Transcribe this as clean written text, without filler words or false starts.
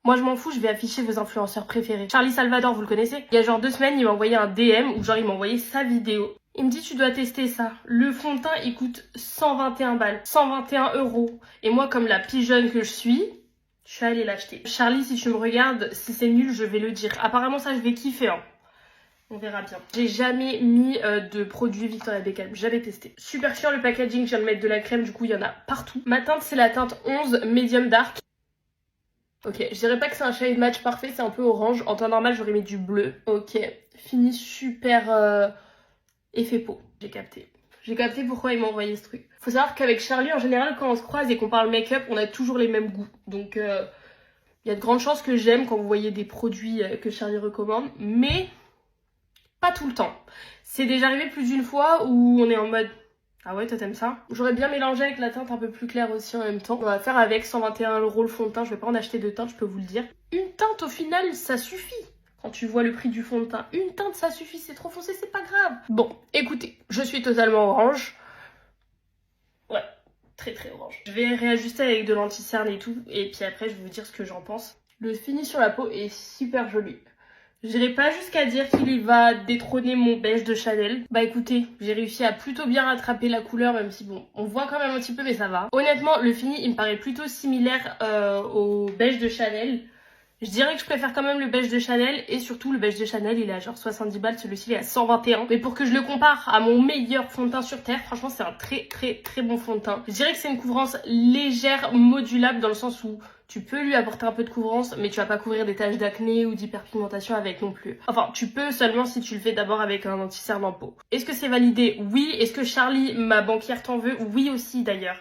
Moi je m'en fous, je vais afficher vos influenceurs préférés. Charlie Salvador, vous le connaissez? Il y a genre 2 semaines, il m'a envoyé un DM où genre il m'a envoyé sa vidéo. Il me dit tu dois tester ça. Le fond de teint il coûte 121 balles, 121 euros. Et moi comme la pigeonne que je suis allée l'acheter. Charlie, si tu me regardes, si c'est nul je vais le dire. Apparemment ça je vais kiffer hein. On verra bien. J'ai jamais mis de produit Victoria Beckham, jamais testé. Super chiant le packaging, je viens de mettre de la crème, du coup il y en a partout. Ma teinte c'est la teinte 11 Medium Dark. Ok, je dirais pas que c'est un shade match parfait, c'est un peu orange. En temps normal j'aurais mis du bleu. Ok, fini super effet peau, j'ai capté. J'ai capté pourquoi il m'a envoyé ce truc. Faut savoir qu'avec Charlie en général quand on se croise et qu'on parle make-up, on a toujours les mêmes goûts. Donc il y a de grandes chances que j'aime quand vous voyez des produits que Charlie recommande. Mais pas tout le temps. C'est déjà arrivé plus d'une fois où on est en mode ah ouais toi t'aimes ça? J'aurais bien mélangé avec la teinte un peu plus claire aussi en même temps. On va faire avec 121 € le fond de teint, je vais pas en acheter de teinte je peux vous le dire. Une teinte au final ça suffit. Quand tu vois le prix du fond de teint, une teinte ça suffit, c'est trop foncé, c'est pas grave. Bon, écoutez, je suis totalement orange. Ouais, très très orange. Je vais réajuster avec de l'anti-cerne et tout, et puis après je vais vous dire ce que j'en pense. Le fini sur la peau est super joli. J'irai pas jusqu'à dire qu'il va détrôner mon beige de Chanel. Bah écoutez, j'ai réussi à plutôt bien rattraper la couleur, même si bon, on voit quand même un petit peu mais ça va. Honnêtement, le fini il me paraît plutôt similaire au beige de Chanel. Je dirais que je préfère quand même le beige de Chanel et surtout le beige de Chanel il est à genre 70 balles, celui-ci il est à 121. Mais pour que je le compare à mon meilleur fond de teint sur terre, franchement c'est un très très très bon fond de teint. Je dirais que c'est une couvrance légère, modulable dans le sens où tu peux lui apporter un peu de couvrance mais tu vas pas couvrir des taches d'acné ou d'hyperpigmentation avec non plus. Enfin tu peux seulement si tu le fais d'abord avec un anti-cerne en peau. Est-ce que c'est validé? Oui. Est-ce que Charlie, ma banquière, t'en veut? Oui aussi d'ailleurs.